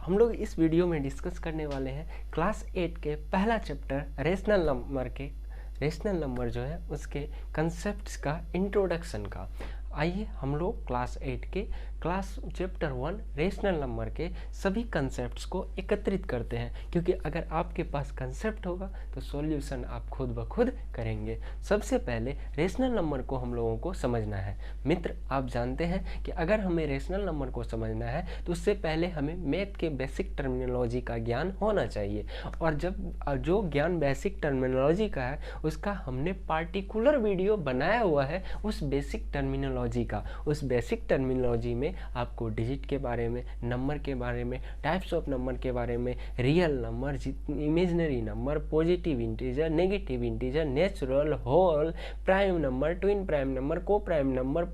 हम लोग इस वीडियो में डिस्कस करने वाले हैं क्लास 8 के पहला चैप्टर रेशनल नंबर जो है उसके कंसेप्ट्स का इंट्रोडक्शन का। आइए हम लोग क्लास 8 के क्लास चैप्टर 1 रेशनल नंबर के सभी कंसेप्ट्स को एकत्रित करते हैं, क्योंकि अगर आपके पास कंसेप्ट होगा तो सॉल्यूशन आप खुद ब खुद करेंगे। सबसे पहले रेशनल नंबर को हम लोगों को समझना है। मित्र, आप जानते हैं कि अगर हमें रेशनल नंबर को समझना है तो उससे पहले हमें मैथ के बेसिक टर्मिनोलॉजी का ज्ञान होना चाहिए, और जब जो ज्ञान बेसिक टर्मिनोलॉजी का है उसका हमने पार्टिकुलर वीडियो बनाया हुआ है उस बेसिक टर्मिनोलॉजी का। उस बेसिक टर्मिनोलॉजी में आपको डिजिट के बारे में, नंबर के बारे में, टाइप्स ऑफ नंबर के बारे में, real number, imaginary number, positive integer, negative integer, natural, whole, prime number, twin prime number, coprime number,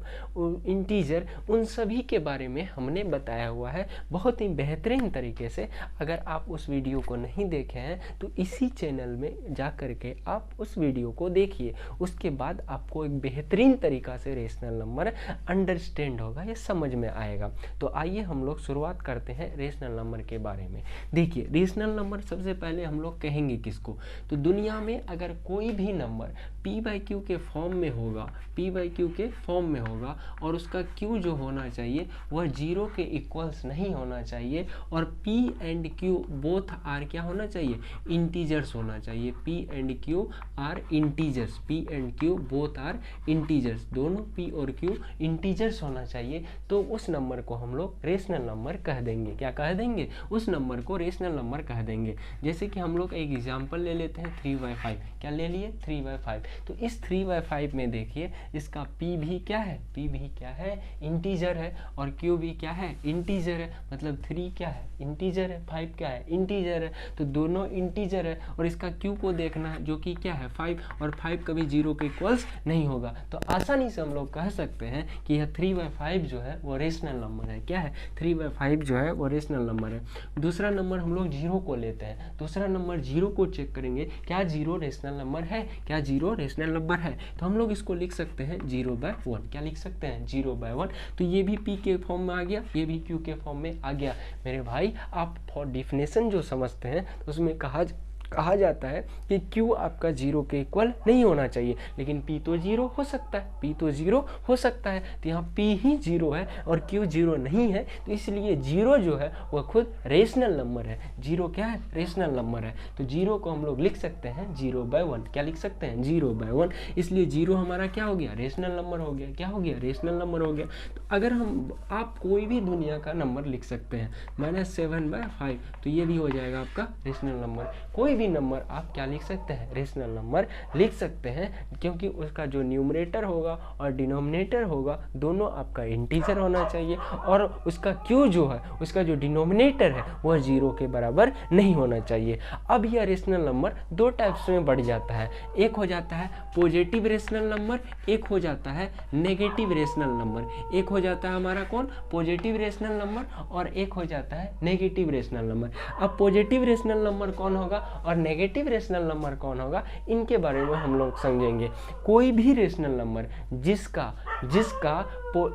integer, उन सभी के बारे में हमने बताया हुआ है बहुत ही बेहतरीन तरीके से। अगर आप उस वीडियो को नहीं देखे हैं तो इसी चैनल में जा कर के आप उस वीडियो को देखिए। उसके बाद आपको एक बेहतरीन तरीका से रेशनल नंबर अंडरस्टैंड होगा, ये समझ में आएगा। तो आइए हम लोग शुरुआत करते हैं रेशनल नंबर के बारे में। देखिए, रेशनल नंबर सबसे पहले हम लोग कहेंगे किसको, तो दुनिया में अगर कोई भी नंबर p/q के फॉर्म में होगा, p/q के फॉर्म में होगा और उसका q जो होना चाहिए वह 0 के इक्वल्स नहीं होना चाहिए, और p and q both are क्या होना चाहिए, इंटीजर्स होना चाहिए। p and q are integers, p and q both are integers, दोनों p और q इंटीजर्स होना चाहिए, तो उस नंबर को हम लोग रेशनल नंबर कह देंगे। क्या कह देंगे? उस नंबर को रेशनल नंबर कह देंगे। जैसे कि हम लोग एक एग्जांपल ले लेते हैं 3/5। क्या ले लिए? 3/5। तो इस 3/5 में देखिए इसका p भी क्या है, p भी क्या है, इंटीजर है, और q भी क्या है, इंटीजर है। मतलब 3 क्या है, इंटीजर है, 5 क्या है, इंटीजर है। तो दोनों इंटीजर है, और इसका q को देखना है जो कि क्या है, 5, और 5 कभी 0 के इक्वल्स नहीं होगा। तो आसानी से हम लोग कह सकते हैं कि यह 3/5 जो है वो रेशनल नंबर है। क्या है? 3/5 जो है वो रेशनल नंबर है। दूसरा नंबर हम लोग 0 को लेते हैं। दूसरा नंबर 0 को चेक करेंगे, क्या 0 रेशनल नंबर है, क्या 0 रेशनल नंबर है। तो हम लोग इसको लिख सकते हैं 0/1। क्या लिख सकते हैं? 0/1। तो ये भी p के फॉर्म में आ गया, ये भी q के फॉर्म में आ गया। मेरे भाई, आप फॉर डिफिनेशन जो समझते हैं तो उसमें कहा जाता है कि q आपका 0 के इक्वल नहीं होना चाहिए, लेकिन p तो 0 हो सकता है, p तो 0 हो सकता है। तो यहाँ p ही 0 है और q 0 नहीं है, तो इसलिए 0 जो है वह खुद रेशनल नंबर है। 0 क्या है? रेशनल नंबर है। तो 0 को हम लोग लिख सकते हैं 0/1। क्या लिख सकते हैं? 0/1। इसलिए 0 हमारा क्या हो गया? रेशनल नंबर हो गया। क्या हो गया? रेशनल नंबर हो गया। तो अगर आप कोई भी दुनिया का नंबर लिख सकते हैं, -7/5, तो ये भी हो जाएगा आपका रेशनल नंबर। कोई भी नंबर आप क्या लिख सकते हैं? रेशनल नंबर लिख सकते हैं, क्योंकि उसका जो न्यूमरेटर होगा और डिनोमिनेटर होगा दोनों आपका इंटीजर होना चाहिए, और उसका q जो है, उसका जो डिनोमिनेटर है वह 0 के बराबर नहीं होना चाहिए। अब यह रेशनल नंबर दो टाइप्स में बढ़ जाता है। एक हो जाता है पॉजिटिव रेशनल नंबर, एक हो जाता है नेगेटिव रेशनल नंबर। एक हो जाता है हमारा कौन? पॉजिटिव रेशनल नंबर, और एक हो जाता है नेगेटिव रेशनल नंबर। अब पॉजिटिव रेशनल नंबर कौन होगा और नेगेटिव रेशनल नंबर कौन होगा, इनके बारे में हम लोग समझेंगे। कोई भी रेशनल नंबर जिसका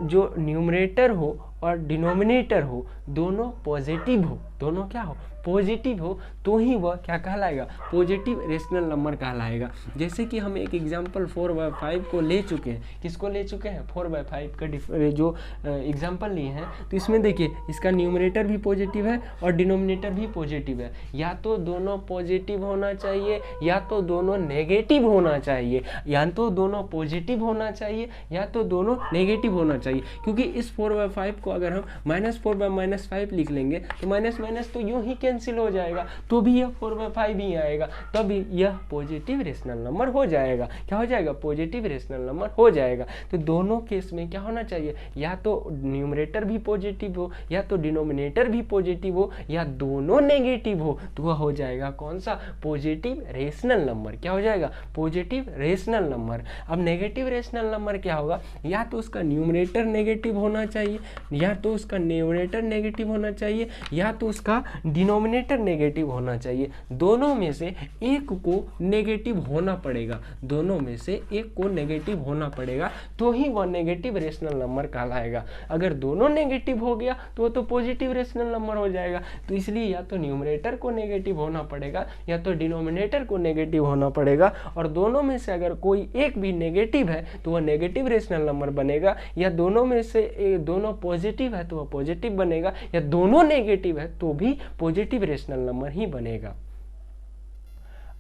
जो न्यूमरेटर हो और डिनोमिनेटर हो दोनों पॉजिटिव हो, दोनों क्या हो? पॉजिटिव हो, तो ही वह क्या कहलाएगा? पॉजिटिव रेशनल नंबर कहलाएगा। जैसे कि हम एक एग्जांपल 4/5 को ले चुके हैं। किसको ले चुके हैं? 4/5 का जो एग्जांपल लिए हैं, तो इसमें देखिए इसका न्यूमरेटर भी पॉजिटिव है और डिनोमिनेटर भी पॉजिटिव है। या तो दोनों पॉजिटिव होना चाहिए या तो दोनों नेगेटिव होना चाहिए, या तो दोनों पॉजिटिव होना चाहिए या तो दोनों नेगेटिव होना चाहिए। क्योंकि इस 4/5 को अगर हम -4/-5 लिख लेंगे तो माइनस माइनस तो यूं ही कैंसिल हो जाएगा, तो भी यह 4/5 ही आएगा, तब यह पॉजिटिव रेशनल नंबर हो जाएगा। क्या हो जाएगा? पॉजिटिव रेशनल नंबर हो जाएगा। तो दोनों केस में क्या होना चाहिए? या तो न्यूमरेटर भी पॉजिटिव हो, या तो डिनोमिनेटर भी पॉजिटिव हो, या दोनों नेगेटिव हो, तो वह हो जाएगा कौन सा? Positive rational number. क्या हो जाएगा? Positive rational number. अब नेगेटिव रेशनल नंबर क्या होगा? या तो उसका न्यूमरेटर नेगेटिव होना चाहिए, या तो उसका न्यूमरेटर नेगेटिव होना चाहिए, या तो उसका डिनोमिनेटर डिनोमिनेटर नेगेटिव होना चाहिए। दोनों में से एक को नेगेटिव होना पड़ेगा, दोनों में से एक को नेगेटिव होना पड़ेगा, तो ही वह नेगेटिव रेशनल नंबर कहलाएगा। अगर दोनों नेगेटिव हो गया तो वो तो पॉजिटिव रेशनल नंबर हो जाएगा। तो इसलिए या तो न्यूमरेटर को नेगेटिव होना पड़ेगा या तो डिनोमिनेटर को नेगेटिव होना पड़ेगा, और दोनों में से अगर कोई एक भी नेगेटिव है तो वह नेगेटिव रेशनल नंबर बनेगा, या दोनों में से दोनों पॉजिटिव है तो वह पॉजिटिव बनेगा, या दोनों नेगेटिव है तो भी पॉजिटिव रेशनल नंबर ही बनेगा।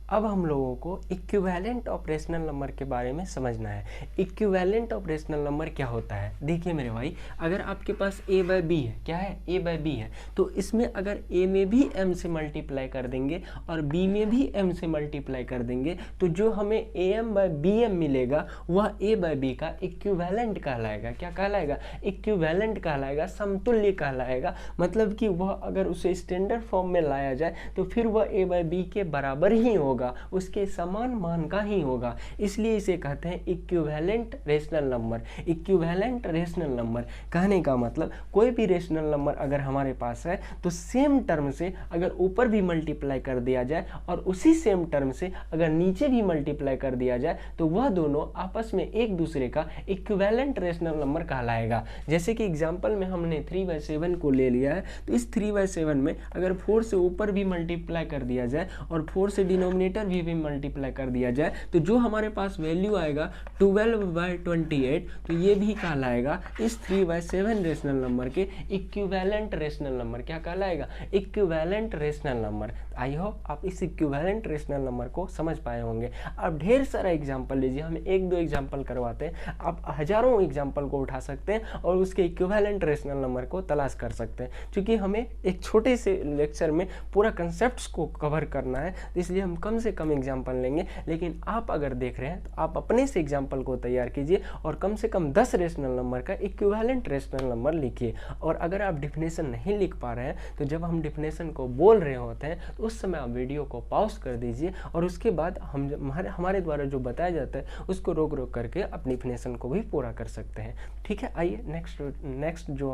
अब हम लोगों को इक्विवेलेंट ऑफ रेशनल नंबर के बारे में समझना है। इक्विवेलेंट ऑफ रेशनल नंबर क्या होता है? देखिए मेरे भाई, अगर आपके पास a बाई बी है, क्या है? a बाई बी है, तो इसमें अगर a में भी m से मल्टीप्लाई कर देंगे और b में भी m से मल्टीप्लाई कर देंगे तो जो हमें am बाई bm मिलेगा वह a बाई b का इक्विवेलेंट कहलाएगा। क्या कहलाएगा? इक्विवेलेंट कहलाएगा, समतुल्य कहलाएगा। मतलब कि वह अगर उसे स्टैंडर्ड फॉर्म में लाया जाए तो फिर वह a बाई बी के बराबर ही होगा, उसके समान मान का ही होगा। इसलिए इसे कहते हैं equivalent rational number. Equivalent rational number कहने का मतलब कोई भी रेशनल नंबर अगर हमारे पास है तो सेम टर्म से अगर ऊपर भी मल्टीप्लाई कर दिया जाए और उसी सेम टर्म से अगर नीचे भी मल्टीप्लाई कर दिया जाए तो वह दोनों आपस में एक दूसरे का इक्विवेलेंट रेशनल नंबर कहलाएगा। जैसे कि एग्जांपल में हमने 3/7 को ले लिया है, तो इस 3/7 में अगर 4 से ऊपर भी मल्टीप्लाई कर दिया जाए और 4 से डिनोमिनेटर भी मल्टीप्लाई कर दिया जाए तो जो हमारे पास वैल्यू आएगा 12/28, तो ये भी कहलाएगा इस 3/7 रेशनल नंबर के इक्विवेलेंट रेशनल नंबर। क्या कहलाएगा? Equivalent rational number. I hope आप इस इक्विवेलेंट रेशनल नंबर को समझ पाए होंगे। अब ढेर सारा एग्जांपल लीजिए, हम एक दो एग्जांपल करवाते हैं, आप हजारों एग्जांपल को उठा सकते हैं और उसके इक्विवेलेंट रेशनल नंबर को तलाश कर सकते हैं। क्योंकि हमें एक छोटे से लेक्चर में पूरा कंसेप्ट को कवर करना है, इसलिए हम कम से कम एग्जांपल लेंगे। लेकिन आप अगर देख रहे हैं तो आप अपने से एग्जांपल को तैयार कीजिए और कम से कम 10 रेशनल नंबर का इक्विवेलेंट रेशनल नंबर लिखिए। और अगर आप डिफिनेशन नहीं लिख पा रहे हैं तो जब हम डिफिनेशन को बोल रहे होते हैं तो उस समय आप वीडियो को पॉज कर दीजिए और उसके बाद हमारे द्वारा जो बताया जाता है उसको रोक रोक करके अपनी डिफिनेशन को भी पूरा कर सकते हैं। ठीक है, आइए नेक्स्ट जो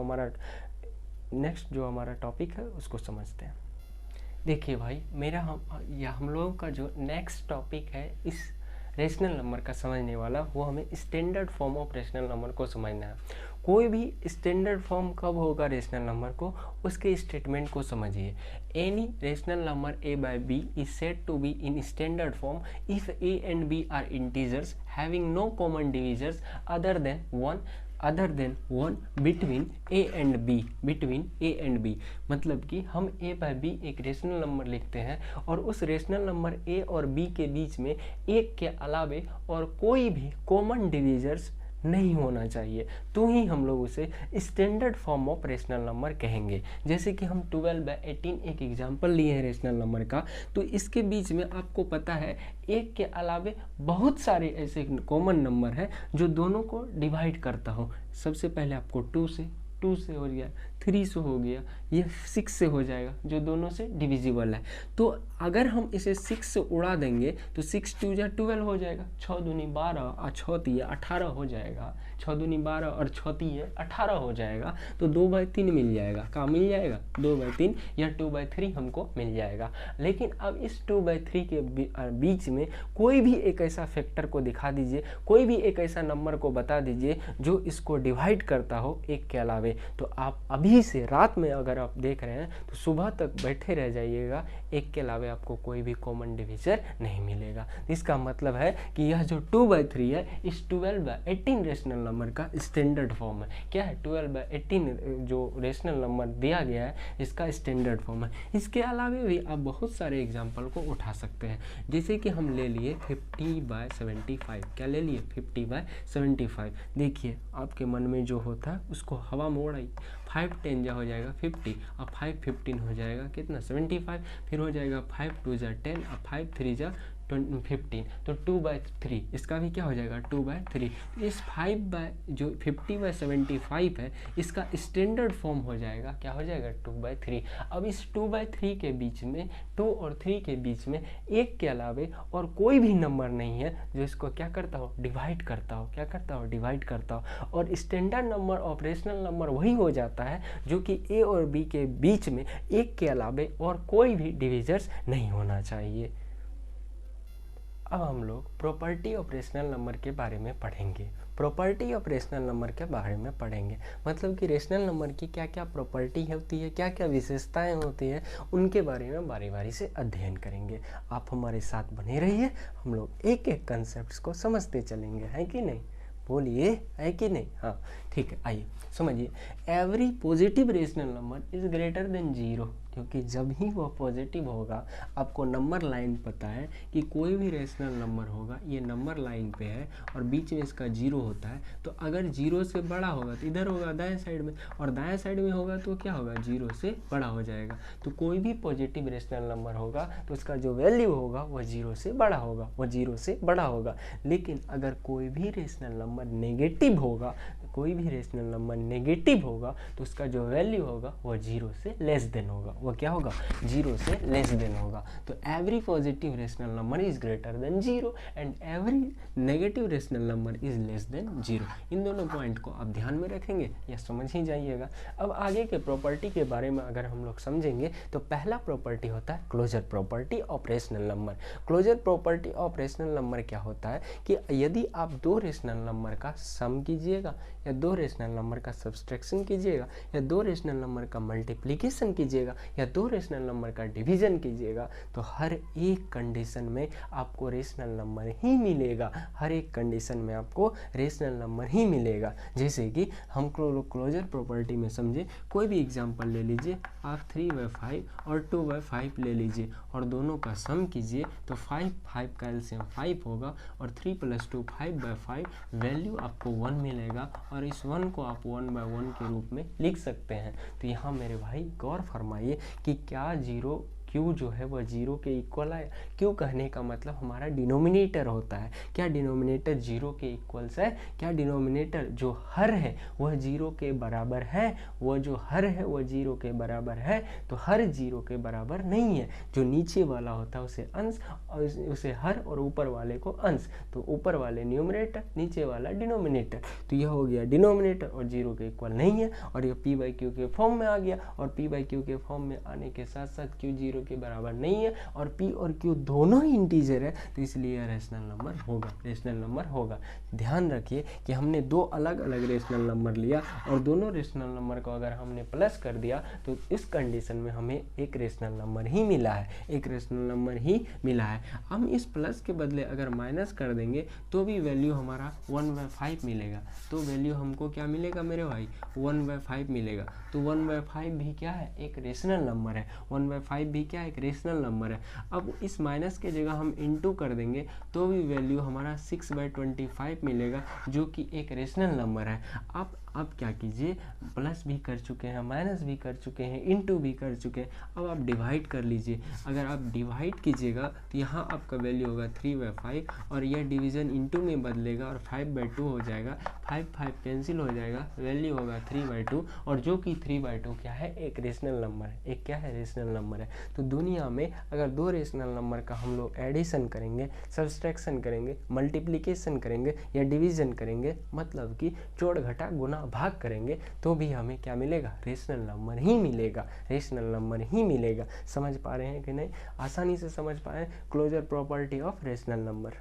हमारा टॉपिक है उसको समझते हैं। देखिए भाई, हम लोगों का जो नेक्स्ट टॉपिक है इस रेशनल नंबर का समझने वाला, वो हमें standard form of rational number को समझना है। कोई भी स्टैंडर्ड फॉर्म कब होगा रेशनल नंबर को, उसके स्टेटमेंट को समझिए। Any rational number a by b is said to be in standard form if a and b are integers having no common divisors other than one between a and b। मतलब कि हम a by b एक rational number लिखते हैं और उस rational number a और b के बीच में एक के अलावे और कोई भी कॉमन डिविजर्स नहीं होना चाहिए, तो ही हम लोग उसे standard form of rational number कहेंगे। जैसे कि हम 12/18 एक एग्जांपल लिए हैं रेशनल नंबर का, तो इसके बीच में आपको पता है एक के अलावे बहुत सारे ऐसे कॉमन नंबर हैं जो दोनों को डिवाइड करता हो। सबसे पहले आपको 2 से हो गया, 3 से हो गया, ये 6 से हो जाएगा जो दोनों से डिविजिबल है। तो अगर हम इसे 6 से उड़ा देंगे तो 6 2 जा 12 हो जाएगा, 6 दूनी 12 और 6 तिया 18 हो जाएगा, 6 दूनी 12 और 6 तिया 18 हो जाएगा। तो 2/3 मिल जाएगा। कहाँ मिल जाएगा? 2/3 या 2/3 हमको मिल जाएगा। लेकिन अब इस 2/3 के बीच में कोई भी एक ऐसा फैक्टर को दिखा दीजिए, कोई भी एक ऐसा नंबर को बता दीजिए जो इसको डिवाइड करता हो एक के अलावे। तो आप अभी से रात में अगर आप देख रहे हैं तो सुबह तक बैठे रह जाइएगा, एक के अलावे आपको कोई भी कॉमन डिविजर नहीं मिलेगा। इसका मतलब है कि यह जो 2/3 है इस 12/18 रेशनल नंबर का स्टैंडर्ड फॉर्म है। क्या है? 12/18 जो रेशनल नंबर दिया गया है इसका स्टैंडर्ड फॉर्म है। इसके अलावे भी आप बहुत सारे एग्जाम्पल को उठा सकते हैं। जैसे कि हम ले लिए 50/75। क्या ले लिए? 50/75। देखिए आपके मन में जो होता है उसको हवा में उड़ाई। 5 10 जा हो जाएगा 50 और 5 15 हो जाएगा कितना? 75। फिर हो जाएगा 5 2 जा 10 और 5 3 जा 15, तो 2/3, इसका भी क्या हो जाएगा 2/3। इस 50/75 है, इसका स्टैंडर्ड फॉर्म हो जाएगा, क्या हो जाएगा 2/3। अब इस 2/3 के बीच में, 2 और 3 के बीच में एक के अलावे और कोई भी नंबर नहीं है जो इसको क्या करता हो, डिवाइड करता हो, क्या करता हो, डिवाइड करता हो। और standard number of rational number वही हो जाता है जो कि ए और बी के बीच में एक के अलावे और कोई भी डिविजर्स नहीं होना चाहिए। अब हम लोग प्रॉपर्टी ऑफ रेशनल नंबर के बारे में पढ़ेंगे। प्रॉपर्टी ऑफ रेशनल नंबर के बारे में पढ़ेंगे, मतलब कि रेशनल नंबर की क्या क्या प्रॉपर्टी होती है, क्या क्या विशेषताएं होती हैं, उनके बारे में बारी बारी से अध्ययन करेंगे। आप हमारे साथ बने रहिए, हम लोग एक एक कंसेप्ट को समझते चलेंगे, है कि नहीं, बोलिए है कि नहीं। हाँ ठीक है, आइए समझिए। Every positive rational number is greater than 0, क्योंकि जब ही वह पॉजिटिव होगा, आपको नंबर लाइन पता है कि कोई भी रेशनल नंबर होगा ये नंबर लाइन पे है और बीच में इसका 0 होता है, तो अगर 0 से बड़ा होगा तो इधर होगा दाएं साइड में, और दाएं साइड में होगा तो क्या होगा, 0 से बड़ा हो जाएगा। तो कोई भी पॉजिटिव रेशनल नंबर होगा तो उसका जो वैल्यू होगा वह 0 से बड़ा होगा, वह 0 से बड़ा होगा। लेकिन अगर कोई भी रेशनल नंबर नेगेटिव होगा, कोई भी रेशनल नंबर नेगेटिव होगा तो उसका जो वैल्यू होगा वह 0 से लेस देन होगा, वह क्या होगा, 0 से लेस देन होगा। तो every positive rational number is greater than 0 and every negative rational number is less than 0। इन दोनों पॉइंट को आप ध्यान में रखेंगे या समझ ही जाइएगा। अब आगे के प्रॉपर्टी के बारे में अगर हम लोग समझेंगे तो पहला प्रॉपर्टी होता है closure property of rational number. Closure property of rational number क्या होता है कि यदि आप दो रेशनल नंबर का सम कीजिएगा या दो रेशनल नंबर का सब्सट्रैक्शन कीजिएगा या दो रेशनल नंबर का मल्टीप्लिकेशन कीजिएगा या दो रेशनल नंबर का डिवीजन कीजिएगा, तो हर एक कंडीशन में आपको रेशनल नंबर ही मिलेगा, हर एक कंडीशन में आपको रेशनल नंबर ही मिलेगा। जैसे कि हम क्लोजर प्रॉपर्टी में समझे, कोई भी एग्जांपल ले लीजिए, आप 3/5 और 2/5 ले लीजिए और दोनों का सम कीजिए, तो 5 का एलसीएम 5 होगा और 3 + 2 5/5, वैल्यू आपको 1 मिलेगा और इस 1 को आप 1/1 के रूप में लिख सकते हैं। तो यहाँ मेरे भाई गौर फरमाइए कि क्या क्यू जो है वह 0 के इक्वल है। क्यू कहने का मतलब हमारा डिनोमिनेटर होता है। क्या डिनोमिनेटर 0 के इक्वल्स है? क्या डिनोमिनेटर जो हर है वह 0 के बराबर है? वह जो हर है वह 0 के बराबर है? तो हर 0 के बराबर नहीं है। जो नीचे वाला होता है उसे अंश और उसे हर, और ऊपर वाले को अंश। तो ऊपर वाले न्यूमरेटर, नीचे वाला डिनोमिनेटर। तो यह हो गया डिनोमिनेटर और 0 के इक्वल नहीं है, और यह p/q के फॉर्म में आ गया। और p/q के फॉर्म में आने के साथ साथ q 0 के बराबर नहीं है और p और q दोनों ही इंटीजर है, तो इसलिए रेशनल नंबर होगा, रेशनल नंबर होगा। ध्यान रखिए कि हमने दो अलग अलग रेशनल नंबर लिया और दोनों रेशनल नंबर को अगर हमने प्लस कर दिया तो इस कंडीशन में हमें एक रेशनल नंबर ही मिला है, एक रेशनल नंबर ही मिला है। हम इस प्लस के बदले अगर माइनस कर देंगे तो भी वैल्यू हमारा 1/5 मिलेगा। तो वैल्यू हमको क्या मिलेगा मेरे भाई, 1/5 मिलेगा। तो 1/5 भी क्या है, एक रेशनल नंबर है। 1/5 भी क्या है, एक रेशनल नंबर है। अब इस माइनस के जगह हम इनटू कर देंगे तो भी वैल्यू हमारा 6/25 मिलेगा, जो कि एक रेशनल नंबर है। अब क्या कीजिए, प्लस भी कर चुके हैं, माइनस भी कर चुके हैं, इनटू भी कर चुके हैं, अब आप डिवाइड कर लीजिए। अगर आप डिवाइड कीजिएगा तो यहाँ आपका वैल्यू होगा 3/5 और यह डिवीज़न इनटू में बदलेगा और 5/2 हो जाएगा। 5 कैंसिल हो जाएगा, वैल्यू होगा 3/2, और जो कि 3/2 क्या है, एक रेशनल नंबर है। एक क्या है, रेशनल नंबर है। तो दुनिया में अगर दो रेशनल नंबर का हम लोग एडिशन करेंगे, सब्सट्रैक्शन करेंगे, मल्टीप्लिकेशन करेंगे या डिवीज़न करेंगे, मतलब कि जोड़ घटा गुना भाग करेंगे, तो भी हमें क्या मिलेगा, रेशनल नंबर ही मिलेगा, रेशनल नंबर ही मिलेगा। समझ पा रहे हैं कि नहीं, आसानी से समझ पाए closure property of rational number.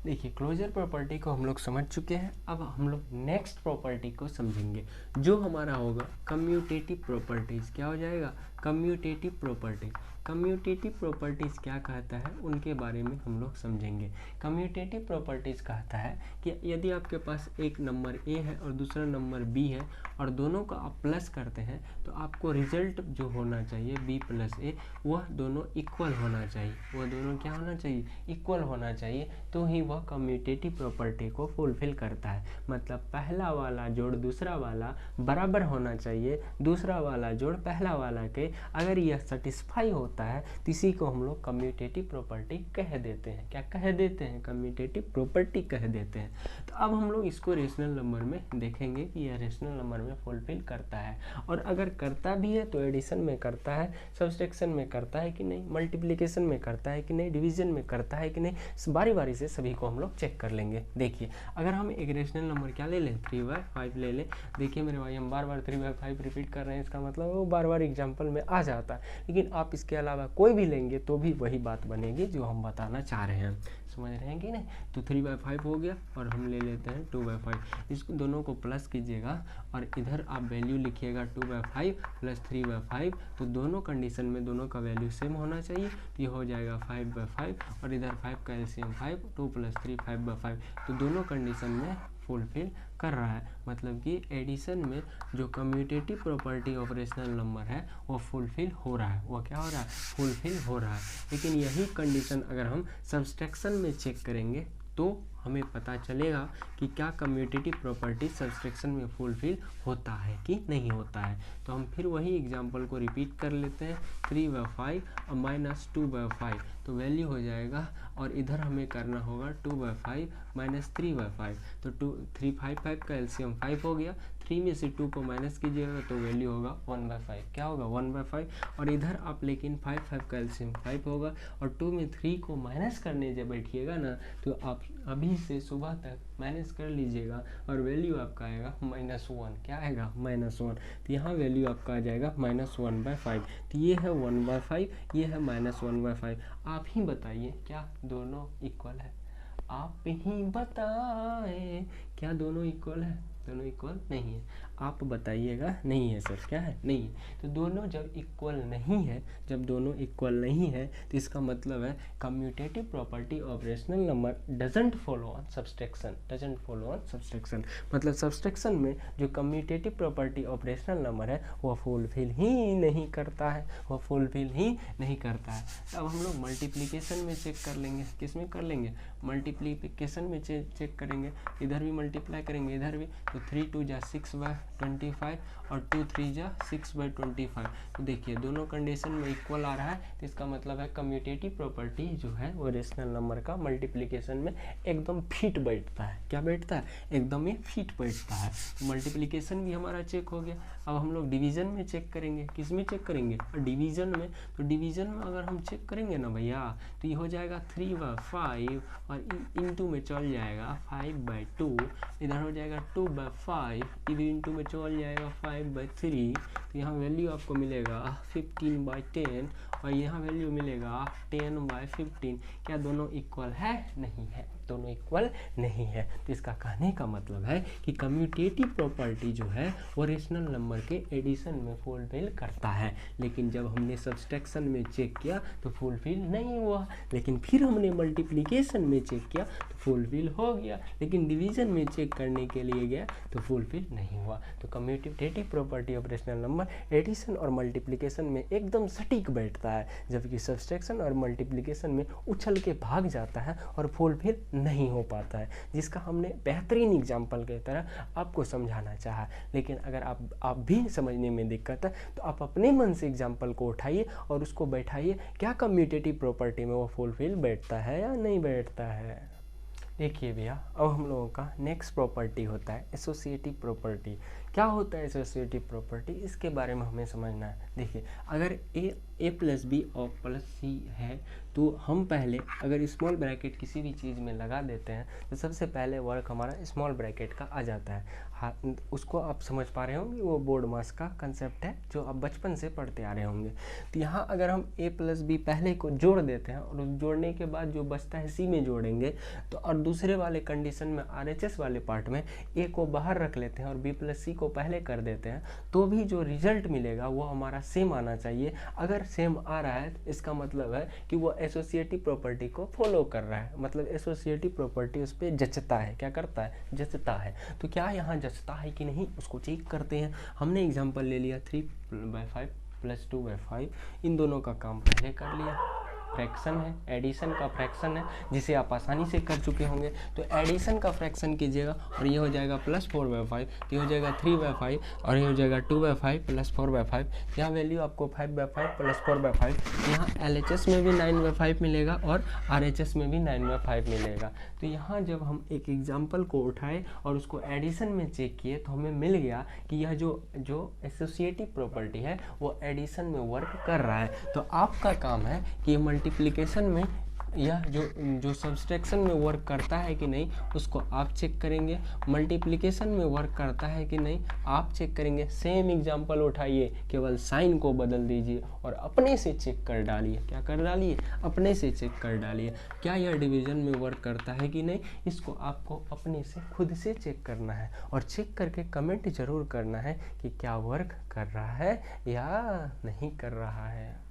देखिए क्लोजर प्रॉपर्टी को हम लोग समझ चुके हैं। अब हम लोग नेक्स्ट प्रॉपर्टी को समझेंगे जो हमारा होगा कम्यूटेटिव प्रॉपर्टीज। क्या हो जाएगा, कम्यूटेटिव प्रॉपर्टीज। कम्यूटेटिव प्रॉपर्टीज़ क्या कहता है उनके बारे में हम लोग समझेंगे। कम्यूटेटिव प्रॉपर्टीज़ कहता है कि यदि आपके पास एक नंबर ए है और दूसरा नंबर बी है और दोनों का आप प्लस करते हैं तो आपको रिजल्ट जो होना चाहिए b + a, वह दोनों इक्वल होना चाहिए। वह दोनों क्या होना चाहिए, इक्वल होना चाहिए, तो ही वह कम्यूटेटिव प्रॉपर्टी को फुलफिल करता है। मतलब पहला वाला जोड़ दूसरा वाला बराबर होना चाहिए, दूसरा वाला जोड़ पहला वाला के पे अगर यह सेटिस्फाई होता है तो इसी को हम लोग कम्यूटेटिव प्रॉपर्टी कह देते हैं। क्या कह देते हैं? कम्यूटेटिव प्रॉपर्टी कह देते हैं। तो अब हम लोग इसको रेशनल नंबर में देखेंगे कि यह रेशनल नंबर में फुलफिल करता है, और अगर करता भी है तो एडिशन में करता है, सब्सट्रैक्शन में करता है कि नहीं, मल्टीप्लिकेशन में करता है कि नहीं, डिवीजन में करता है कि नहीं, बारी बारी से सभी को हम लोग चेक कर लेंगे। देखिए अगर हम एक रेशनल नंबर क्या ले लें, 3/5 ले लें। देखिए मेरे भाई हम बार बार 3/5 रिपीट कर रहे हैं, इसका मतलब वो बार बार एग्जाम्पल में आ जाता है, लेकिन आप इसके अलावा कोई भी लेंगे तो भी वही बात बनेगी जो हम बताना चाह रहे हैं। समझ रहे हैं कि नहीं? तो 3/5 हो गया और हम ले लेते हैं 2/5। इसको दोनों को प्लस कीजिएगा और इधर आप वैल्यू लिखिएगा 2/5 प्लस 3/5। तो दोनों कंडीशन में दोनों का वैल्यू सेम होना चाहिए, तो ये हो जाएगा 5/5 और इधर 5 का एलसीएम 5, 2 + 3 5/5। तो दोनों कंडीशन में फुलफिल कर रहा है, मतलब कि एडिशन में जो commutative property of rational number है वो फुलफिल हो रहा है। वो क्या हो रहा है? फुलफिल हो रहा है। लेकिन यही कंडीशन अगर हम सब्सट्रैक्शन में चेक करेंगे तो हमें पता चलेगा कि क्या कम्यूटेटिव प्रॉपर्टी सब्सट्रैक्शन में फुलफिल होता है कि नहीं होता है। तो हम फिर वही एग्जांपल को रिपीट कर लेते हैं, 3/5 माइनस 2/5, तो वैल्यू हो जाएगा, और इधर हमें करना होगा 2/5 माइनस 3/5। तो 5 का एलसीएम 5 हो गया, 3 में से 2 को माइनस कीजिएगा तो वैल्यू होगा 1/5। क्या होगा? 1/5। और इधर आप लेकिन 5 का एलसीएम 5 होगा, और 2 में 3 को माइनस करने जब बैठिएगा ना तो आप अभी से सुबह तक माइनस कर लीजिएगा और वैल्यू आपका आएगा -1। क्या आएगा? -1। तो यहाँ वैल्यू आपका आ जाएगा -1/5। तो ये है 1/5, ये है -1/5। आप ही बताइए क्या दोनों इक्वल है? आप ही बताएं क्या दोनों इक्वल है? दोनों इक्वल नहीं है। आप बताइएगा नहीं है सर। क्या है? नहीं है। तो दोनों जब इक्वल नहीं है, जब दोनों इक्वल नहीं है तो इसका मतलब है commutative property of rational number doesn't follow on subtraction. Doesn't follow on subtraction मतलब सब्सट्रैक्शन में जो commutative property of rational number है वो फुलफिल ही नहीं करता है, वो फुलफिल ही नहीं करता है। अब हम लोग मल्टीप्लिकेशन में चेक कर लेंगे। किस में कर लेंगे? मल्टीप्लिकेशन में चेक करेंगे। इधर भी मल्टीप्लाई करेंगे, इधर भी। तो 3 × 2 = 6/25 और 2 × 3 = 6/25। तो देखिए दोनों कंडीशन में इक्वल आ रहा है, तो इसका मतलब है कम्यूटेटिव प्रॉपर्टी जो है वो रेशनल नंबर का मल्टीप्लिकेशन में एकदम फिट बैठता है। क्या बैठता है? एकदम ही फिट बैठता है। मल्टीप्लिकेशन भी हमारा चेक हो गया। अब हम लोग डिवीजन में चेक करेंगे। किस में चेक करेंगे? डिवीजन में। तो डिवीजन में अगर हम चेक करेंगे ना भैया तो ये हो जाएगा 3/5 और इंटू में चल जाएगा 5/2, इधर हो जाएगा 2/5, इधर इंटू में चल जाएगा 5/3। तो यहाँ वैल्यू आपको मिलेगा 15/10 और यहाँ वैल्यू मिलेगा 10/15। क्या दोनों इक्वल है? नहीं है, दोनों इक्वल नहीं है। तो इसका कहने का मतलब है कि कम्यूटेटिव प्रॉपर्टी जो है वो रेशनल नंबर के एडिशन में फुलफिल करता है, लेकिन जब हमने सब्सट्रैक्शन में चेक किया तो फुलफिल नहीं हुआ। लेकिन फिर हमने मल्टीप्लिकेशन में चेक किया तो फुलफिल हो गया, लेकिन डिवीजन में चेक करने के लिए गया तो फुलफिल नहीं हुआ। तो commutative property of rational number addition और मल्टीप्लिकेशन में एकदम सटीक बैठता है, जबकि सब्सट्रैक्शन और मल्टीप्लिकेशन में उछल के भाग जाता है और फुलफिल नहीं हो पाता है, जिसका हमने बेहतरीन एग्जाम्पल की तरह आपको समझाना चाहा। लेकिन अगर आप भी समझने में दिक्कत है तो आप अपने मन से एग्जाम्पल को उठाइए और उसको बैठाइए, क्या कम्यूटेटिव प्रॉपर्टी में वो फुलफिल बैठता है या नहीं बैठता है। देखिए भैया अब हम लोगों का नेक्स्ट प्रॉपर्टी होता है एसोसिएटिव प्रॉपर्टी। क्या होता है एसोसिएटिव प्रॉपर्टी? इसके बारे में हमें समझना है। देखिए अगर a + b और +c है तो हम पहले अगर स्मॉल ब्रैकेट किसी भी चीज़ में लगा देते हैं तो सबसे पहले वर्क हमारा स्मॉल ब्रैकेट का आ जाता है। हाँ, उसको आप समझ पा रहे होंगे, वो बोर्ड मास का कंसेप्ट है जो आप बचपन से पढ़ते आ रहे होंगे। तो यहाँ अगर हम a + b पहले को जोड़ देते हैं और जोड़ने के बाद जो बचता है c में जोड़ेंगे, तो और दूसरे वाले कंडीशन में RHS वाले पार्ट में a को बाहर रख लेते हैं और b + c को पहले कर देते हैं, तो भी जो रिजल्ट मिलेगा वो हमारा सेम आना चाहिए। अगर सेम आ रहा है तो इसका मतलब है कि वो एसोसिएटिव प्रॉपर्टी को फॉलो कर रहा है, मतलब एसोसिएटिव प्रॉपर्टी उस पर जचता है। क्या करता है? जचता है। तो क्या यहाँ जचता है कि नहीं उसको चेक करते हैं। हमने एग्जांपल ले लिया 3/5 + 2/5, इन दोनों का काम पहले कर लिया। फ्रैक्शन है, एडिशन का फ्रैक्शन है, जिसे आप आसानी से कर चुके होंगे। तो एडिशन का फ्रैक्शन कीजिएगा और ये हो जाएगा +4/5, तो ये हो जाएगा 3/5 और ये हो जाएगा 2/5 + 4/5। यहाँ वैल्यू आपको 5/5 + 4/5, यहाँ LHS में भी 9/5 मिलेगा और RHS में भी 9/5 मिलेगा। तो यहाँ जब हम एक एग्जाम्पल को उठाए और उसको एडिशन में चेक किए तो हमें मिल गया कि यह जो एसोसिएटिव प्रॉपर्टी है वो एडिशन में वर्क कर रहा है। तो आपका काम है कि मल्टीप्लिकेशन में यह जो सब्सट्रैक्शन में वर्क करता है कि नहीं उसको आप चेक करेंगे, मल्टीप्लिकेशन में वर्क करता है कि नहीं आप चेक करेंगे। सेम एग्जांपल उठाइए, केवल साइन को बदल दीजिए और अपने से चेक कर डालिए। क्या कर डालिए? अपने से चेक कर डालिए क्या यह डिवीजन में वर्क करता है कि नहीं। इसको आपको अपने से खुद से चेक करना है और चेक करके कमेंट जरूर करना है कि क्या वर्क कर रहा है या नहीं कर रहा है।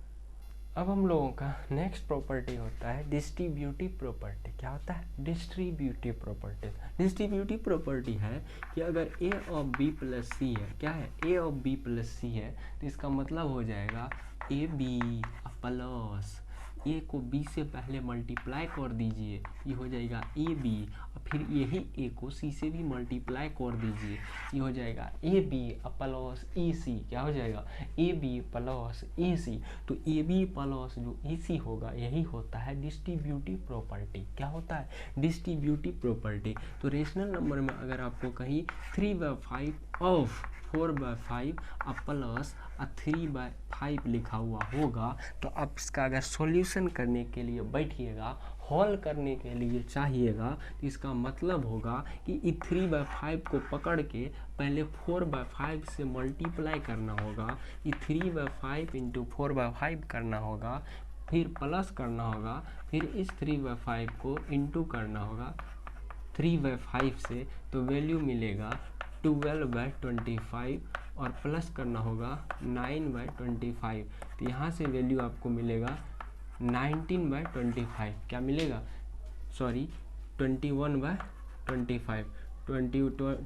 अब हम लोगों का नेक्स्ट प्रॉपर्टी होता है डिस्ट्रीब्यूटिव प्रॉपर्टी। क्या होता है? Distributive property. डिस्ट्रीब्यूटिव प्रॉपर्टी है कि अगर a of b plus c है, क्या है? a of b plus c है, तो इसका मतलब हो जाएगा ab प्लस a को b से पहले मल्टीप्लाई कर दीजिए, ये हो जाएगा ab, और फिर यही a को c से भी मल्टीप्लाई कर दीजिए, ये हो जाएगा ab प्लस ac। क्या हो जाएगा? ab plus ac। तो ab प्लस जो ac होगा यही होता है डिस्ट्रीब्यूटिव प्रॉपर्टी। क्या होता है? Distributive property. तो रेशनल नंबर में अगर आपको कहीं 3/5 ऑफ 4/5 प्लस 3/5 लिखा हुआ होगा तो आप इसका अगर सॉल्यूशन करने के लिए बैठिएगा, हॉल करने के लिए चाहिएगा, तो इसका मतलब होगा कि 3/5 को पकड़ के पहले 4/5 से मल्टीप्लाई करना होगा, 3/5 × 4/5 करना होगा, फिर प्लस करना होगा, फिर इस 3/5 को इंटू करना होगा 3/5 से, तो वैल्यू मिलेगा 12/25 और प्लस करना होगा 9/25। तो यहाँ से वैल्यू आपको मिलेगा 19/25। क्या मिलेगा? सॉरी 21/25,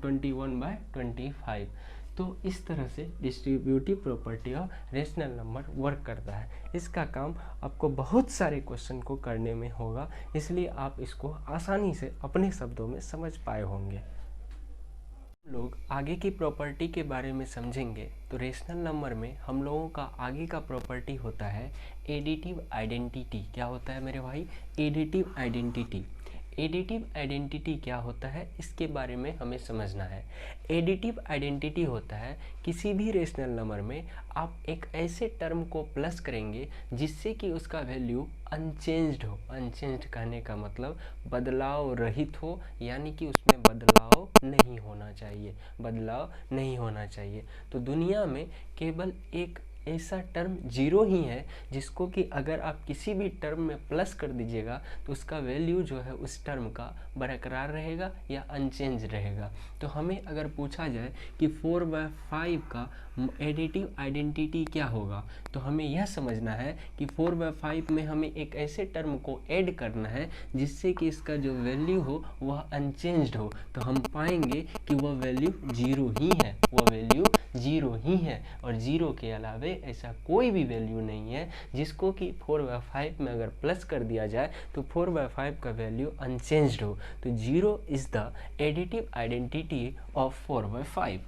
21/25। तो इस तरह से distributive property of rational number work करता है। इसका काम आपको बहुत सारे क्वेश्चन को करने में होगा, इसलिए आप इसको आसानी से अपने शब्दों में समझ पाए होंगे। लोग आगे की प्रॉपर्टी के बारे में समझेंगे तो रेशनल नंबर में हम लोगों का आगे का प्रॉपर्टी होता है एडिटिव आइडेंटिटी। क्या होता है मेरे भाई? Additive identity. एडिटिव आइडेंटिटी क्या होता है इसके बारे में हमें समझना है। एडिटिव आइडेंटिटी होता है किसी भी रेशनल नंबर में आप एक ऐसे टर्म को प्लस करेंगे जिससे कि उसका वैल्यू अनचेंज्ड हो। अनचेंज्ड कहने का मतलब बदलाव रहित हो, यानी कि उसमें बदलाव नहीं होना चाहिए, बदलाव नहीं होना चाहिए। तो दुनिया में केवल एक ऐसा टर्म जीरो ही है जिसको कि अगर आप किसी भी टर्म में प्लस कर दीजिएगा तो उसका वैल्यू जो है उस टर्म का बरकरार रहेगा या अनचेंज रहेगा। तो हमें अगर पूछा जाए कि 4/5 का एडिटिव आइडेंटिटी क्या होगा, तो हमें यह समझना है कि 4/5 में हमें एक ऐसे टर्म को ऐड करना है जिससे कि इसका जो वैल्यू हो वह अनचेंज्ड हो। तो हम पाएंगे कि वह वैल्यू जीरो ही है, वह वैल्यू जीरो ही है, और जीरो के अलावे ऐसा कोई भी वैल्यू नहीं है जिसको कि 4/5 में अगर प्लस कर दिया जाए तो 4/5 का वैल्यू अनचेंज्ड हो। तो zero is the additive identity of 4/5।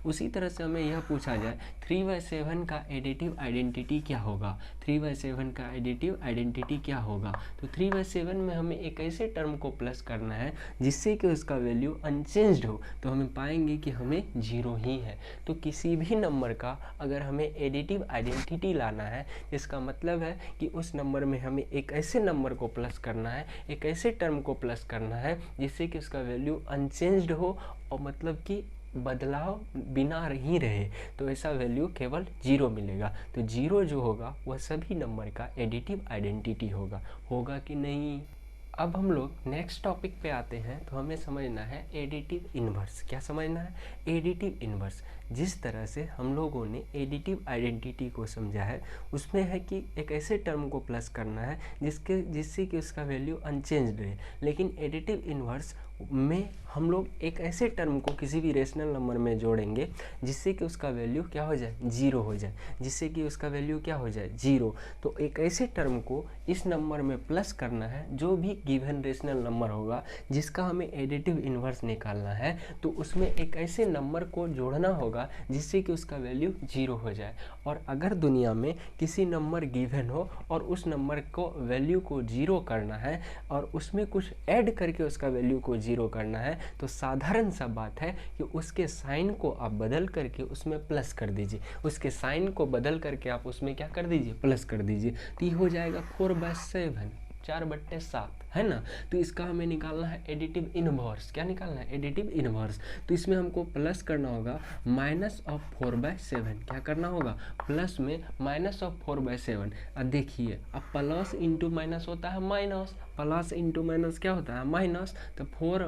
उसी तरह से हमें यह पूछा जाए 3/7 का एडिटिव आइडेंटिटी क्या होगा। 3/7 का एडिटिव आइडेंटिटी क्या होगा? तो 3/7 में हमें एक ऐसे टर्म को प्लस करना है जिससे कि उसका वैल्यू अनचेंज्ड हो। तो हमें पाएंगे कि हमें जीरो ही है। तो किसी भी नंबर का अगर हमें एडिटिव आइडेंटिटी लाना है, इसका मतलब है कि उस नंबर में हमें एक ऐसे नंबर को प्लस करना है, एक ऐसे टर्म को प्लस करना है जिससे कि उसका वैल्यू अनचेंज्ड हो, और मतलब कि बदलाव बिना ही रहे, तो ऐसा वैल्यू केवल जीरो मिलेगा। तो जीरो जो होगा वह सभी नंबर का एडिटिव आइडेंटिटी होगा कि नहीं। अब हम लोग नेक्स्ट टॉपिक पे आते हैं। तो हमें समझना है एडिटिव इन्वर्स। क्या समझना है? Additive inverse. जिस तरह से हम लोगों ने एडिटिव आइडेंटिटी को समझा है उसमें है कि एक ऐसे टर्म को प्लस करना है जिससे कि उसका वैल्यू अनचेंज्ड रहे। लेकिन एडिटिव इन्वर्स में हम लोग एक ऐसे टर्म को किसी भी रेशनल नंबर में जोड़ेंगे जिससे कि उसका वैल्यू क्या हो जाए, जीरो हो जाए, जिससे कि उसका वैल्यू क्या हो जाए, जीरो। तो एक ऐसे टर्म को इस नंबर में प्लस करना है जो भी गिवन रेशनल नंबर होगा जिसका हमें एडिटिव इन्वर्स निकालना है, तो उसमें एक ऐसे नंबर को जोड़ना होगा जिससे कि उसका वैल्यू जीरो हो जाए। और अगर दुनिया में किसी नंबर गिवन हो और उस नंबर को वैल्यू को जीरो करना है और उसमें कुछ ऐड करके उसका वैल्यू को जीरो करना है, तो साधारण सा बात है कि उसके साइन को आप बदल करके उसमें प्लस कर दीजिए। उसके साइन को बदल करके आप उसमें क्या कर दीजिए, प्लस कर दीजिए। तो ये हो जाएगा 4/7, 4/7, है ना। तो इसका हमें निकालना है एडिटिव इनवर्स। क्या निकालना है, एडिटिव इनवर्स। तो इसमें हमको प्लस करना होगा -4/7। क्या करना होगा, प्लस में -4/7। अब देखिए, अब प्लस इंटू माइनस होता है माइनस, प्लस इंटू माइनस क्या होता है, माइनस। तो 4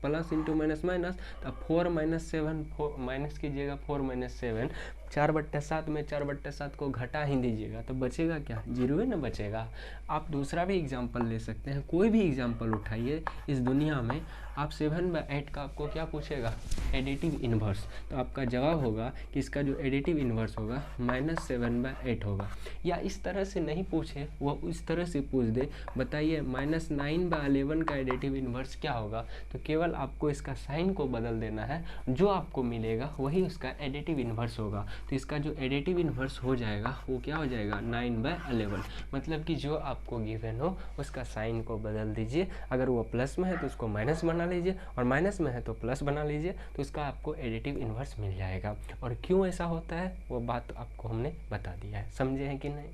प्लस इंटू माइनस माइनस, तो 4 - 7, माइनस कीजिएगा 4 - 7, 4/7 में 4/7 को घटा ही दीजिएगा तो बचेगा क्या, जीरो ही ना बचेगा। आप दूसरा भी एग्जाम्पल ले सकते हैं, कोई भी एग्जाम्पल उठाइए इस दुनिया में। आप 7/8 का आपको क्या पूछेगा, एडिटिव इन्वर्स, तो आपका जवाब होगा कि इसका जो एडिटिव इन्वर्स होगा -7/8 होगा। या इस तरह से नहीं पूछे, वो इस तरह से पूछ दे, बताइए -9/11 का एडिटिव इन्वर्स क्या होगा, तो केवल आपको इसका साइन को बदल देना है, जो आपको मिलेगा वही उसका एडिटिव इन्वर्स होगा। तो इसका जो एडिटिव इन्वर्स हो जाएगा वो क्या हो जाएगा, 9/11। मतलब कि जो आपको गिवन हो उसका साइन को बदल दीजिए, अगर वो प्लस में है तो उसको माइनस बना लीजिए और माइनस में है तो प्लस बना लीजिए, तो इसका आपको एडिटिव इन्वर्स मिल जाएगा। और क्यों ऐसा होता है वो बात आपको हमने बता दिया है, समझे हैं कि नहीं।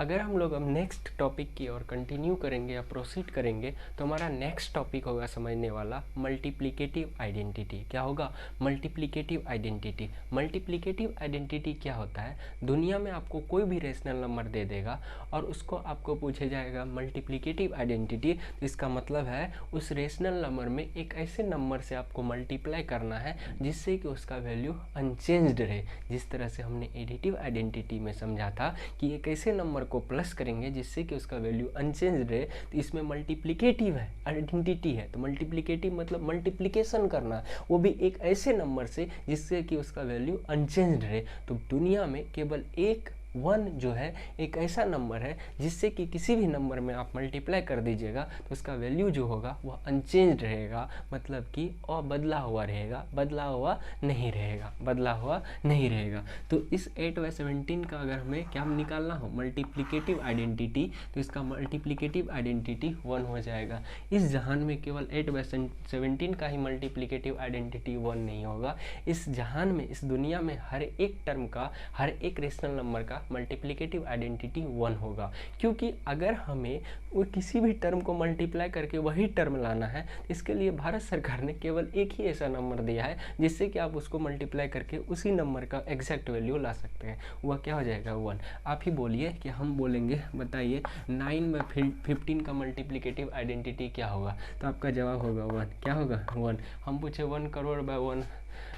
अगर हम लोग अब नेक्स्ट टॉपिक की ओर कंटिन्यू करेंगे या प्रोसीड करेंगे तो हमारा नेक्स्ट टॉपिक होगा समझने वाला मल्टीप्लिकेटिव आइडेंटिटी। क्या होगा, मल्टीप्लिकेटिव आइडेंटिटी। मल्टीप्लिकेटिव आइडेंटिटी क्या होता है, दुनिया में आपको कोई भी रेशनल नंबर दे देगा और उसको आपको पूछे जाएगा मल्टीप्लिकेटिव आइडेंटिटी, तो इसका मतलब है उस रेशनल नंबर में एक ऐसे नंबर से आपको मल्टीप्लाई करना है जिससे कि उसका वैल्यू अनचेंज्ड रहे। जिस तरह से हमने एडिटिव आइडेंटिटी में समझा था कि एक ऐसे नंबर को प्लस करेंगे जिससे कि उसका वैल्यू अनचेंज्ड रहे, तो इसमें मल्टीप्लिकेटिव है, आइडेंटिटी है। तो मल्टीप्लिकेटिव मतलब मल्टीप्लिकेशन करना, वो भी एक ऐसे नंबर से जिससे कि उसका वैल्यू अनचेंज्ड रहे। तो दुनिया में केवल एक 1 जो है एक ऐसा नंबर है जिससे कि किसी भी नंबर में आप मल्टीप्लाई कर दीजिएगा तो उसका वैल्यू जो होगा वह अनचेंज्ड रहेगा, मतलब कि बदला हुआ रहेगा, बदला हुआ नहीं रहेगा, बदला हुआ नहीं रहेगा। तो इस 8/17 का अगर हमें क्या निकालना हो, मल्टीप्लिकेटिव आइडेंटिटी, तो इसका मल्टीप्लिकेटिव आइडेंटिटी 1 हो जाएगा। इस जहान में केवल 8/17 का ही मल्टीप्लिकेटिव आइडेंटिटी 1 नहीं होगा, इस जहान में, इस दुनिया में हर एक टर्म का, हर एक रेशनल नंबर का मल्टीप्लिकेटिव आइडेंटिटी 1 होगा। क्योंकि अगर हमें वो किसी भी टर्म को मल्टीप्लाई करके वही टर्म लाना है, इसके लिए भारत सरकार ने केवल एक ही ऐसा नंबर दिया है जिससे कि आप उसको मल्टीप्लाई करके उसी नंबर का एग्जैक्ट वैल्यू ला सकते हैं। वह क्या हो जाएगा, 1। आप ही बोलिए कि हम बोलेंगे, बताइए 9/15 का मल्टीप्लिकेटिव आइडेंटिटी क्या होगा, तो आपका जवाब होगा 1। क्या होगा, 1। हम पूछे 1 करोड़ बाय 1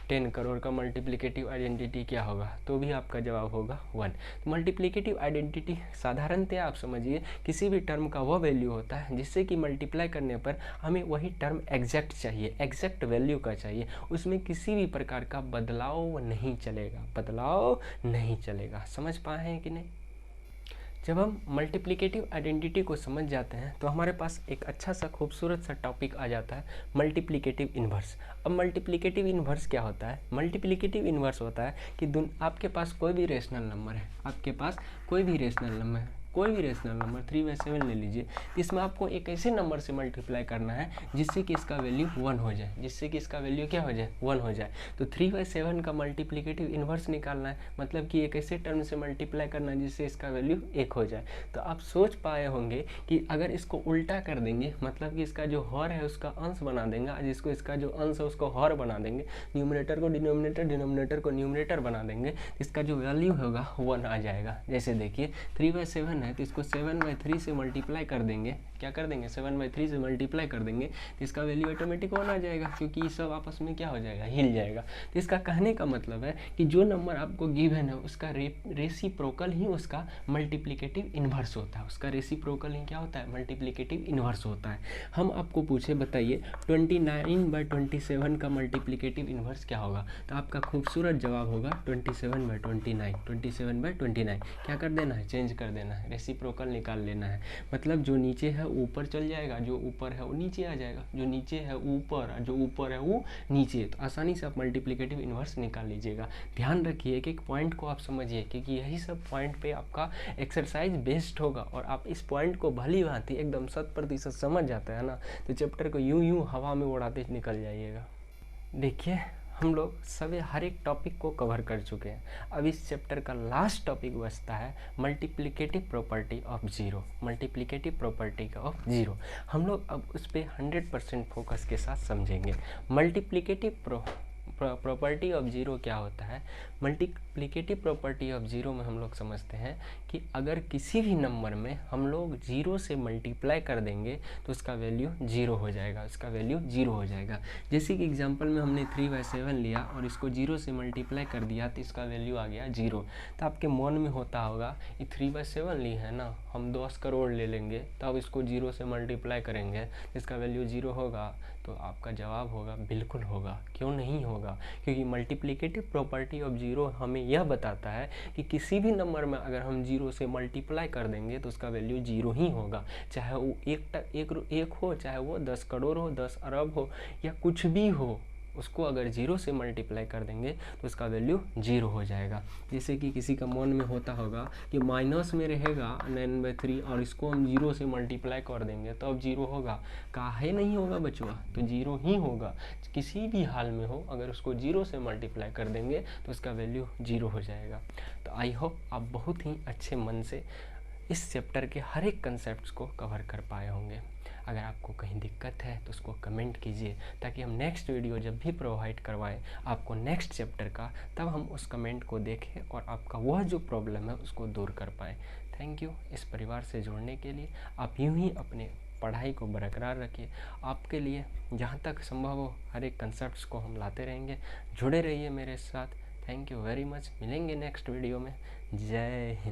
10 करोड़ का मल्टीप्लिकेटिव आइडेंटिटी क्या होगा, तो भी आपका जवाब होगा 1। मल्टीप्लिकेटिव आइडेंटिटी साधारणतः आप समझिए किसी भी टर्म का वह वैल्यू होता है जिससे कि मल्टीप्लाई करने पर हमें वही टर्म एग्जैक्ट चाहिए, एग्जैक्ट वैल्यू का चाहिए, उसमें किसी भी प्रकार का बदलाव नहीं चलेगा, बदलाव नहीं चलेगा। समझ पाए हैं कि नहीं। जब हम मल्टीप्लिकेटिव आइडेंटिटी को समझ जाते हैं तो हमारे पास एक अच्छा सा खूबसूरत सा टॉपिक आ जाता है, मल्टीप्लिकेटिव इन्वर्स। अब मल्टीप्लिकेटिव इन्वर्स क्या होता है, मल्टीप्लिकेटिव इन्वर्स होता है कि आपके पास कोई भी रेशनल नंबर है, आपके पास कोई भी रेशनल नंबर है, कोई भी रेशनल नंबर 3/7 ले लीजिए, इसमें आपको एक ऐसे नंबर से मल्टीप्लाई करना है जिससे कि इसका वैल्यू 1 हो जाए, जिससे कि इसका वैल्यू क्या हो जाए, 1 हो जाए। तो 3/7 का मल्टीप्लिकेटिव इन्वर्स निकालना है, मतलब कि एक ऐसे टर्म से मल्टीप्लाई करना है जिससे इसका वैल्यू 1 हो जाए। तो आप सोच पाए होंगे कि अगर इसको उल्टा कर देंगे, मतलब कि इसका जो हर है उसका अंश बना देंगे, जिसको इसका जो अंश है उसको हर बना देंगे, न्यूमरेटर को डिनोमिनेटर, डिनोमिनेटर को न्यूमरेटर बना देंगे, इसका जो वैल्यू होगा 1 आ जाएगा। जैसे देखिए 3/7 है तो इसको 7/3 से मल्टीप्लाई कर देंगे, क्या कर देंगे 7/3 से मल्टीप्लाई कर देंगे तो इसका वैल्यू ऑटोमेटिक 1 आ जाएगा, क्योंकि ये सब आपस में क्या हो जाएगा, हिल जाएगा। तो इसका कहने का मतलब है कि जो नंबर आपको गिवन है उसका रेसिप्रोकल ही उसका मल्टीप्लिकेटिव इन्वर्स होता है, उसका रेसिप्रोकल ही क्या होता है, मल्टीप्लिकेटिव इन्वर्स होता है। हम आपको पूछे बताइए 29/27 का मल्टीप्लिकेटिव इन्वर्स क्या होगा, तो आपका खूबसूरत जवाब होगा 27/29। 27/29 क्या कर देना है, चेंज कर देना है, रेसिप्रोकल निकाल लेना है। मतलब जो नीचे है ऊपर चल जाएगा, जो ऊपर है वो नीचे आ जाएगा, जो नीचे है ऊपर, जो ऊपर है वो नीचे। तो आसानी से आप मल्टीप्लिकेटिव इन्वर्स निकाल लीजिएगा। ध्यान रखिए कि एक पॉइंट को आप समझिए, क्योंकि यही सब पॉइंट पे आपका एक्सरसाइज बेस्ड होगा, और आप इस पॉइंट को भली भांति एकदम 100% समझ जाता है ना, तो चैप्टर को यूं हवा में उड़ाते निकल जाइएगा। देखिए हम लोग सभी हर एक टॉपिक को कवर कर चुके हैं। अब इस चैप्टर का लास्ट टॉपिक बचता है multiplicative property of zero. Multiplicative property of zero हम लोग अब उस पर 100% फोकस के साथ समझेंगे। मल्टीप्लिकेटिव प्रॉपर्टी ऑफ जीरो क्या होता है। मल्टीप्लिकेटिव प्रॉपर्टी ऑफ जीरो में हम लोग समझते हैं कि अगर किसी भी नंबर में हम लोग जीरो से मल्टीप्लाई कर देंगे तो उसका वैल्यू जीरो हो जाएगा, उसका वैल्यू जीरो हो जाएगा। जैसे कि एग्जांपल में हमने 3/7 लिया और इसको जीरो से मल्टीप्लाई कर दिया तो इसका वैल्यू आ गया जीरो। तो आपके मन में होता होगा ये 3/7 ली है ना, हम 10 करोड़ ले लेंगे तब इसको जीरो से मल्टीप्लाई करेंगे तो इसका वैल्यू जीरो होगा। तो आपका जवाब होगा बिल्कुल होगा। क्यों नहीं होगा, क्योंकि मल्टीप्लिकेटिव प्रॉपर्टी ऑफ जीरो हमें यह बताता है कि किसी भी नंबर में अगर हम जीरो से मल्टीप्लाई कर देंगे तो उसका वैल्यू जीरो ही होगा, चाहे वो एक हो, चाहे वो 10 करोड़ हो, 10 अरब हो, या कुछ भी हो, उसको अगर जीरो से मल्टीप्लाई कर देंगे तो उसका वैल्यू जीरो हो जाएगा। जैसे कि किसी का मन में होता होगा कि माइनस में रहेगा 9/3 और इसको हम जीरो से मल्टीप्लाई कर देंगे तो अब जीरो होगा। काहे नहीं होगा बचवा, तो जीरो ही होगा। किसी भी हाल में हो अगर उसको जीरो से मल्टीप्लाई कर देंगे तो उसका वैल्यू जीरो हो जाएगा। तो आई होप आप बहुत ही अच्छे मन से इस चैप्टर के हर एक कंसेप्ट को कवर कर पाए होंगे। अगर आपको कहीं दिक्कत है तो उसको कमेंट कीजिए, ताकि हम नेक्स्ट वीडियो जब भी प्रोवाइड करवाएं आपको नेक्स्ट चैप्टर का, तब हम उस कमेंट को देखें और आपका वह जो प्रॉब्लम है उसको दूर कर पाएँ। थैंक यू इस परिवार से जुड़ने के लिए। आप यूं ही अपने पढ़ाई को बरकरार रखिए। आपके लिए जहाँ तक संभव हो हर एक कंसेप्ट को हम लाते रहेंगे। जुड़े रहिए मेरे साथ। Thank you very much. मिलेंगे नेक्स्ट वीडियो में। जय हिंद।